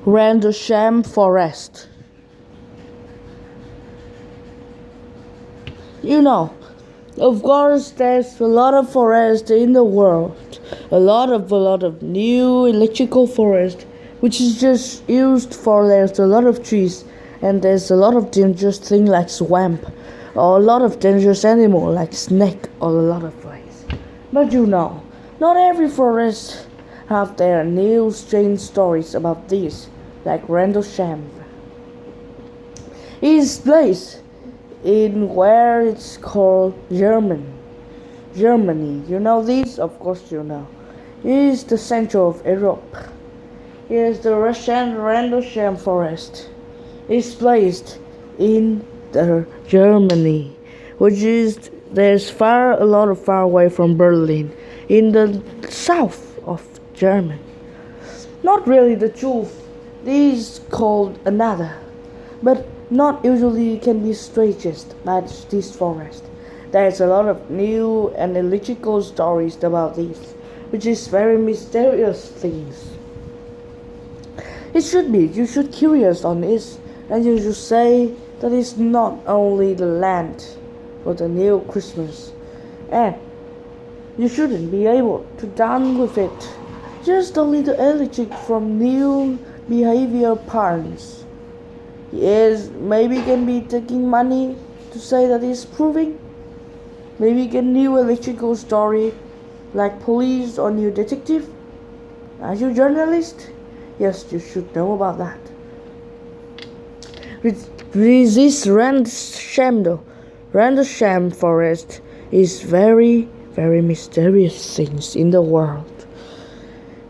Rendleshem Forest. You know, of course, there's a lot of forest in the world. A lot of new electrical forest, which is just used for there's a lot of trees, and there's a lot of dangerous thing like swamp, or a lot of dangerous animal like snake, or a lot of ways. But you know, not every forest have their new strange stories about this, like Rendlesham. His place in where it's called Germany. You know this? Of course you know. It is the center of Europe. It is the Russian Rendleshem Forest. It's placed in the Germany, which is there's a lot of far away from Berlin, in the south of Germany. Not really the truth. This is called another, but not usually can be stretched by this forest. There's a lot of new and electrical stories about this, which is very mysterious things. It should be, you should curious on this, and you should say that it's not only the land for the new Christmas, and you shouldn't be able to done with it. Just a little electric from new behavior patterns. Yes, maybe can be taking money to say that it's proving. Maybe get new electrical story like police or new detective. Are you journalist? Yes, you should know about that. This Rendlesham Forest is very, very mysterious things in the world.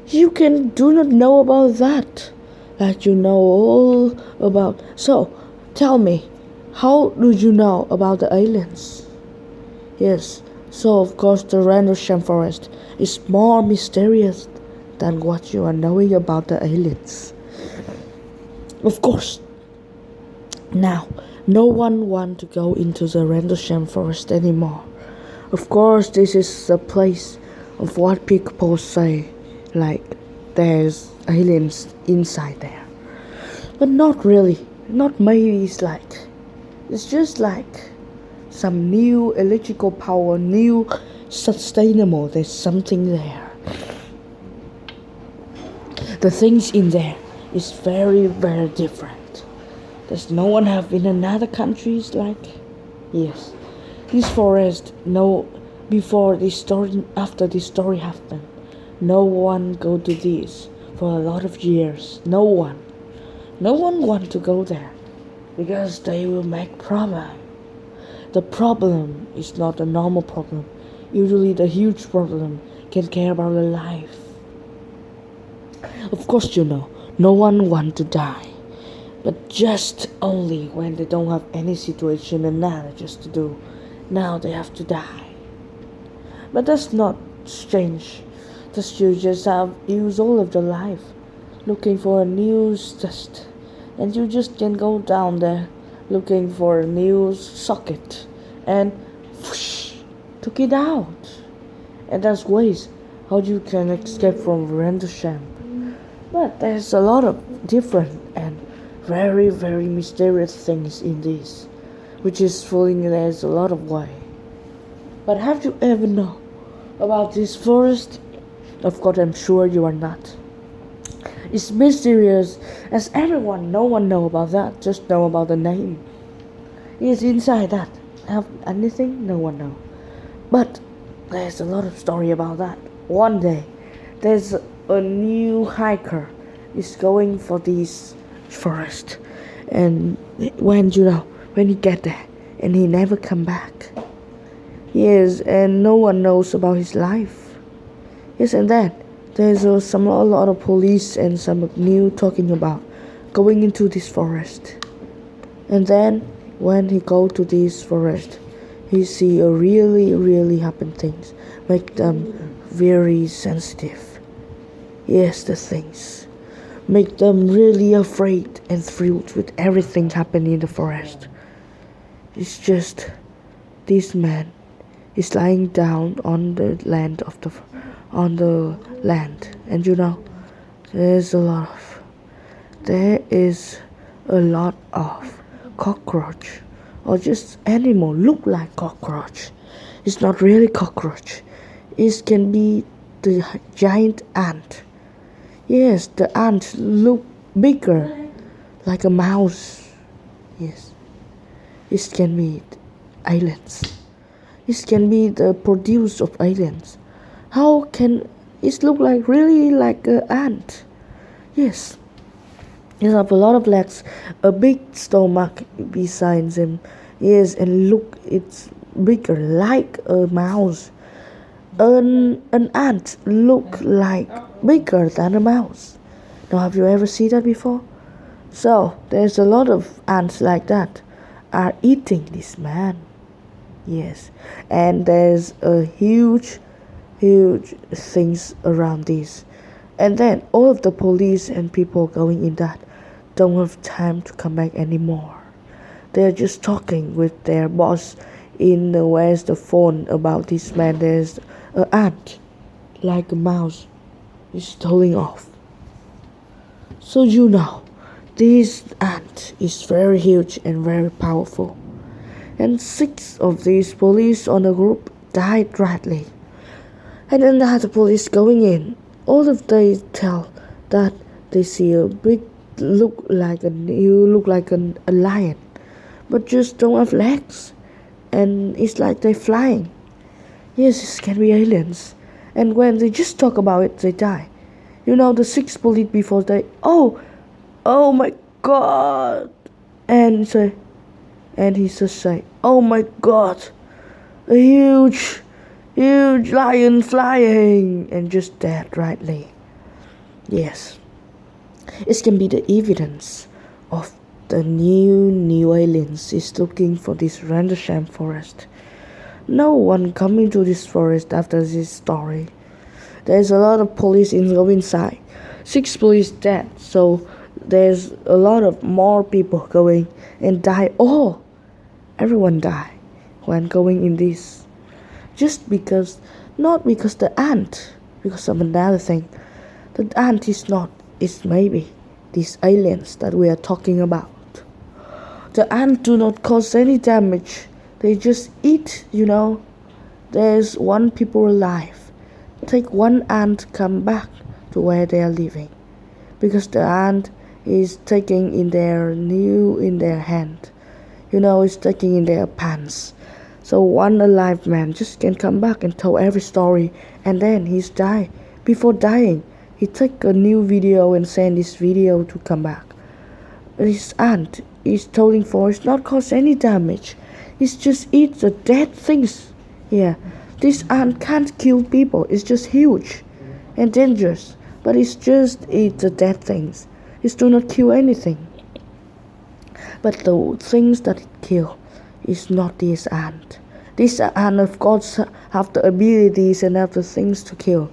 You can do not know about that. That you know all about. So, tell me, how do you know about the aliens? Yes, so of course the Rendlesham Forest is more mysterious than what you are knowing about the aliens. Of course, now, no one wants to go into the Rendlesham Forest anymore. Of course, this is a place of what people say, like there's aliens inside there. But not really. Not maybe it's just like some new electrical power, new sustainable. There's something there. The things in there is very, very different. There's no one have in another countries like. Yes. This forest, no, before this story, after this story happened, no one go to this for a lot of years. No one want to go there because they will make problem. The problem is not a normal problem. Usually the huge problem can care about the life. Of course you know, no one want to die. But just only when they don't have any situation and nada just to do. Now they have to die. But that's not strange. That you just have used all of your life looking for a new test, and you just can go down there looking for a new socket and whoosh, took it out. And that's ways how you can escape from Rendlesham. But there's a lot of different and very, very mysterious things in this, which is fooling there's a lot of way. But have you ever know about this forest? Of course, I'm sure you are not. It's mysterious as everyone, no one know about that, just know about the name. It's inside that. Have anything? No one know. But there's a lot of story about that. One day, there's a new hiker is going for this forest, and when he get there, and he never come back. Yes, and no one knows about his life. Yes, and then there's a lot of police and some new talking about going into this forest. And then when he go to this forest, he see a really, really happen things, make them very sensitive. Yes, the things make them really afraid and thrilled with everything happening in the forest. It's just this man is lying down on the land and there's a lot of there is a lot of cockroach or just animal look like cockroach. It's not really cockroach. It can be the giant ant. Yes, the ant look bigger like a mouse. Yes, it can be aliens. It can be the produce of aliens. How can it look like really like an ant? Yes, it have a lot of legs, a big stomach besides him. Yes, and look, it's bigger like a mouse. An ant look like bigger than a mouse. Now, have you ever seen that before? So there's a lot of ants like that are eating this man. Yes, and there's a huge things around this, and then all of the police and people going in that don't have time to come back anymore. They're just talking with their boss in the where's the phone about this man. There's an ant like a mouse is towing off. So this ant is very huge and very powerful, and 6 of these police on the group died rightly. And then the police going in, all of they tell that they see a big look like a lion, but just don't have legs, and it's like they're flying. Yes, it can be aliens, and when they just talk about it, they die. The 6 police before they, oh my God, and he just say, oh my God, a huge lion flying, and just dead rightly. Yes, it can be the evidence of the new aliens is looking for this Rendleshem Forest. No one coming to this forest after this story. There's a lot of police go inside. 6 police dead, so there's a lot of more people going and die. Everyone die when going in this. Just because, not because the ant, because of another thing. The ant is not, it's maybe these aliens that we are talking about. The ant do not cause any damage. They just eat, There's one people alive. Take one ant come back to where they are living. Because the ant is taking in their hand. It's taking in their pants. So one alive man just can come back and tell every story, and then he's die. Before dying, he take a new video and send this video to come back. This ant is telling for it's not cause any damage. It's just eats the dead things. Yeah, this ant can't kill people. It's just huge and dangerous. But it's just eat the dead things. It do not kill anything. But the things that it kill is not this ant. This ant of course have the abilities and have the things to kill.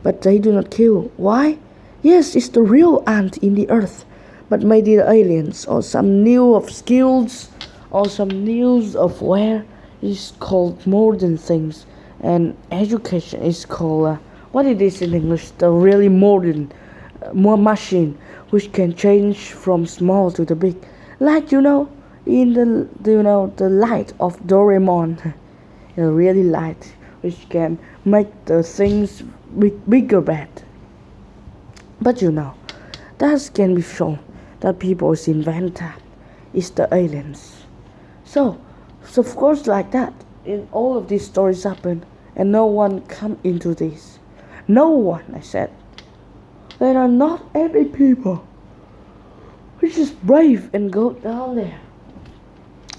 But they do not kill. Why? Yes, it's the real ant in the earth. But maybe the aliens or some new of skills or some news of where is called modern things, and education is called what it is in English, the really modern more machine which can change from small to the big, like in the light of Doraemon. Really light which can make the things bigger bad. But that can be shown that people invent that is the aliens. So of course like that, in all of these stories happen, and no one come into this. No one, I said. There are not any people which is brave and go down there.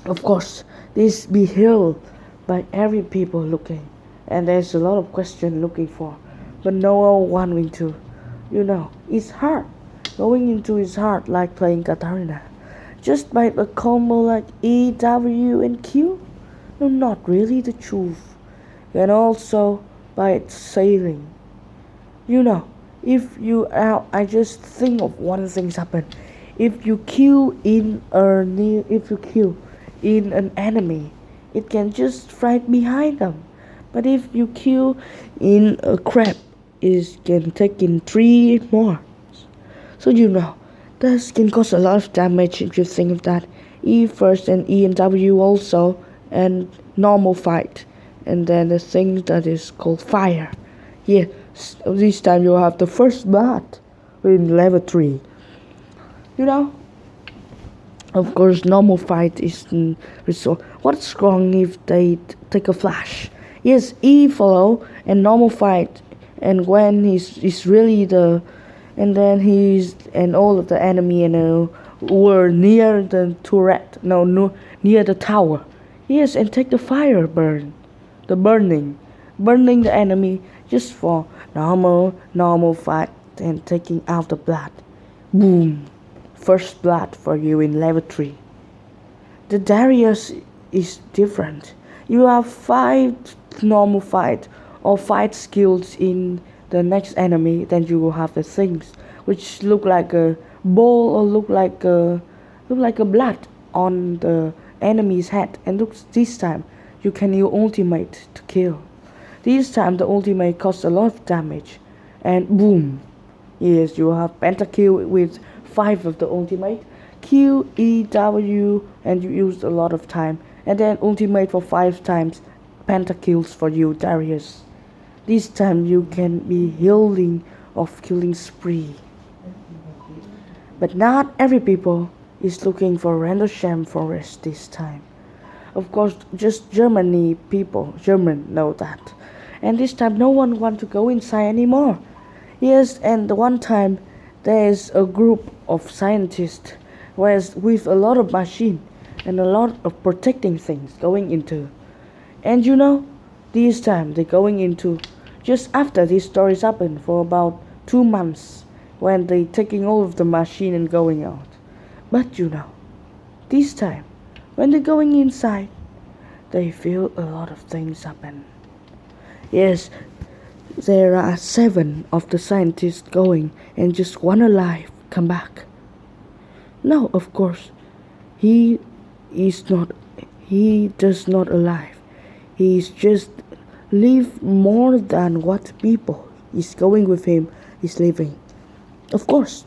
Of course, this be held by every people looking, and there's a lot of question looking for, but no one into. It's hard. Going into his heart like playing Katarina. Just by a combo like E, W, and Q? No, not really the truth. And also by sailing. If I just think of one thing happen. If you kill in an enemy, it can just fight behind them. But if you kill in a crab, it can take in 3 more. So That can cause a lot of damage if you think of that. E first and E and W also, and normal fight. And then the thing that is called fire. Yeah, this time you have the first blood in level 3. You know, of course, normal fight is resort. What's wrong if they take a flash? Yes, E follow and normal fight, and when he's really the, and then he's and all of the enemy were near the turret, no, near the tower. Yes, and take the fire burning the enemy just for normal fight and taking out the blood. Boom. First blood for you in level 3. The Darius is different. You have 5 normal fight or fight skills in the next enemy, then you will have the things which look like a ball or look like a blood on the enemy's head, and look, this time you can use ultimate to kill. This time the ultimate costs a lot of damage, and boom. Yes, you have pentakill with 5 of the ultimate. Q, E, W, and you used a lot of time. And then ultimate for 5 times. Pentakills for you, Darius. This time you can be healing of killing spree. But not every people is looking for Rendleshem Forest this time. Of course, just German know that. And this time no one want to go inside anymore. Yes, and the one time there is a group of scientists with a lot of machine and a lot of protecting things going into. And this time they're going into just after these stories happened for about 2 months when they taking all of the machine and going out. But this time when they're going inside, they feel a lot of things happen. Yes, there are 7 of the scientists going and just one alive come back. No, of course, he does not alive. He's just live more than what people is going with him is living. Of course,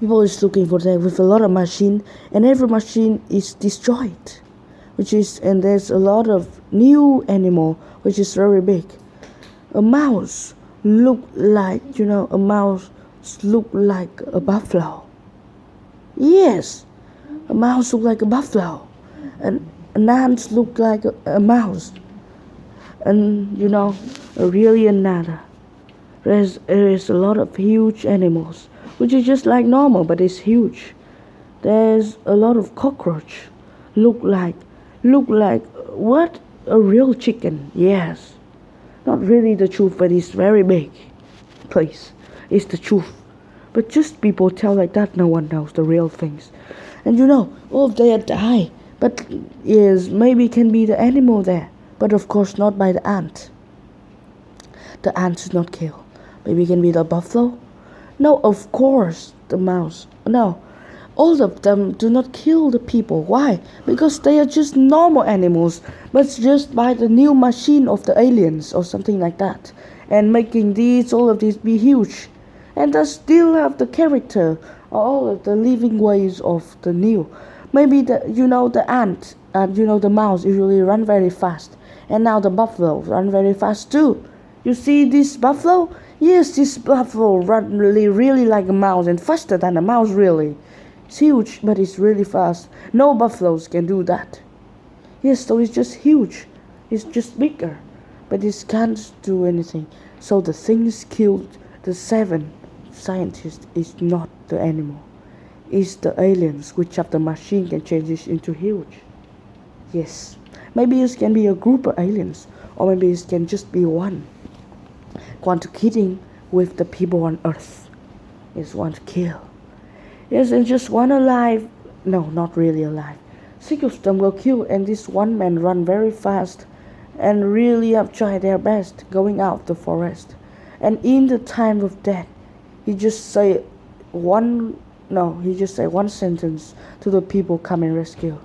people is looking for that with a lot of machine, and every machine is destroyed, and there's a lot of new animal which is very big. A mouse look like a buffalo. Yes, a mouse look like a buffalo, and an ant look like a mouse, and really another. There is a lot of huge animals, which is just like normal, but it's huge. There's a lot of cockroach, look like what, a real chicken. Yes, not really the truth, but it's very big. Please, it's the truth. But just people tell like that, no one knows the real things. And all of them die. But yes, maybe can be the animal there. But of course not by the ant. The ant is not killed. Maybe it can be the buffalo. No, of course the mouse. No, all of them do not kill the people. Why? Because they are just normal animals, but just by the new machine of the aliens or something like that, and making all of these be huge, and they still have the character, all of the living ways of the new. Maybe the ant and the mouse usually run very fast, and now the buffalo run very fast too. You see this buffalo? Yes, this buffalo run really like a mouse and faster than a mouse really. It's huge, but it's really fast. No buffaloes can do that. Yes, so it's just huge. It's just bigger, but it can't do anything. So the things killed the 7 scientists is not the animal. It's the aliens which have the machine can change it into huge. Yes, maybe it can be a group of aliens, or maybe it can just be one to kidding with the people on Earth. It's one to kill. Yes, and just one alive. No, not really alive. 6 of them were killed, and this one man run very fast and really have tried their best going out the forest. And in the time of death, he just say one sentence to the people come and rescue.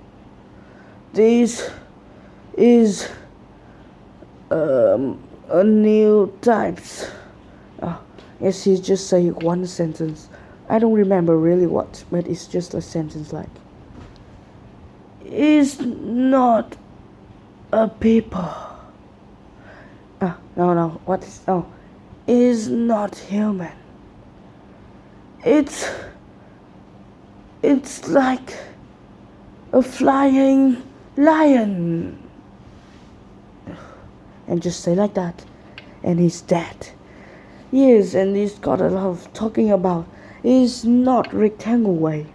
This is a new types. Yes, he just say one sentence I don't remember really what, but it's just a sentence like, is not a people. No, what is, oh, is not human. It's, it's like a flying lion. And just say like that, and he's dead. Yes, and he's got a lot of talking about. It's not rectangle way.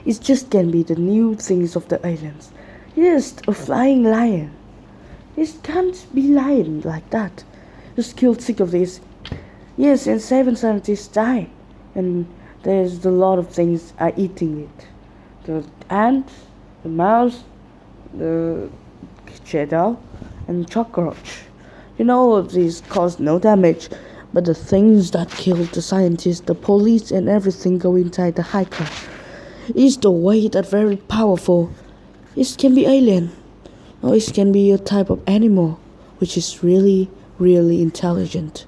It just can be the new things of the aliens. Yes, a flying lion. It can't be lion like that. Just killed sick of this. Yes, and 7 scientists died, and there's a lot of things are eating it. The ant, the mouse, the cheetah, and cockroach. All of these caused no damage, but the things that killed the scientists, the police, and everything go inside the hiker. Is the way that very powerful. It can be alien, or it can be a type of animal, which is really, really intelligent.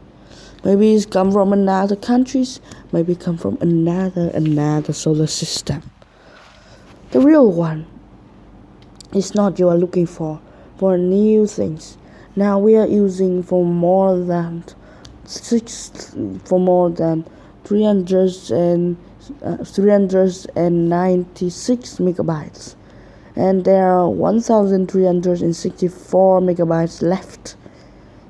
Maybe it's come from another countries, maybe come from another solar system. The real one is not you are looking for new things. Now we are using for more than 396 megabytes, and there are 1364 megabytes left.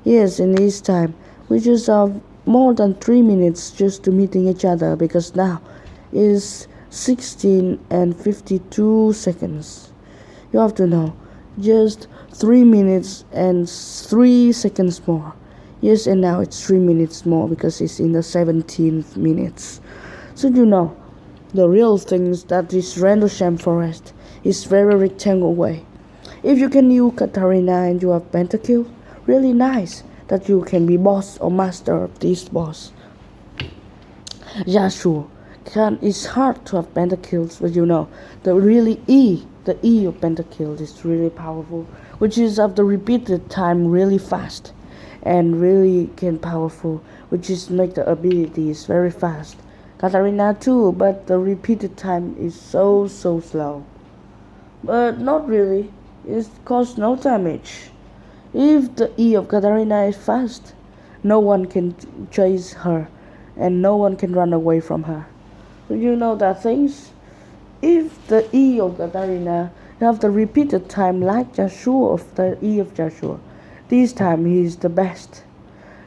Yes, in this time we just have more than 3 minutes just to meeting each other, because now is 16 and 52 seconds. You have to know, just 3 minutes and 3 seconds more. Yes, and now it's 3 minutes more because it's in the 17th minutes. So the real things that this Rendleshem Forest is very rectangle way. If you can use Katarina and you have pentakill, really nice that you can be boss or master of this boss. Joshua it's hard to have pentakills, but the E of pentakill is really powerful, which is of the repeated time really fast and really can powerful, which is make the abilities very fast. Katarina too, but the repeated time is so slow. But not really, it causes no damage. If the E of Katarina is fast, no one can chase her and no one can run away from her. So that things. If the E of Katarina have the repeated time like Joshua of the E of Joshua, this time he is the best.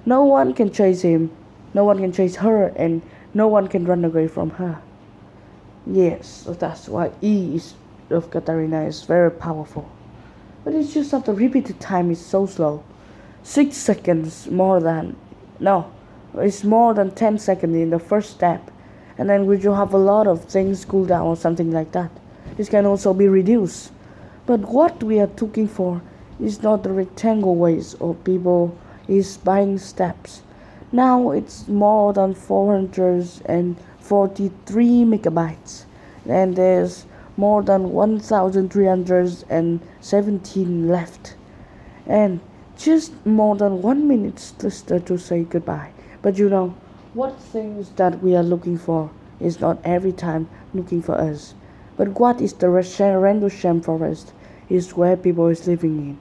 No one can chase him, no one can chase her, and no one can run away from her. Yes, so that's why E of Katarina is very powerful. But it's just that the repeated time is so slow. 6 seconds more than, no, it's more than 10 seconds in the first step. And then we will have a lot of things cool down or something like that. This can also be reduced. But what we are looking for is not the rectangle ways of people is buying steps. Now it's more than 443 megabytes. And there's more than 1317 left. And just more than 1 minute to say goodbye. But what things that we are looking for is not every time looking for us. But what is the Rendleshem Forest is where people is living in.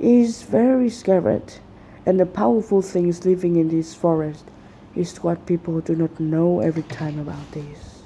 Is very scared. And the powerful things living in this forest is what people do not know every time about this.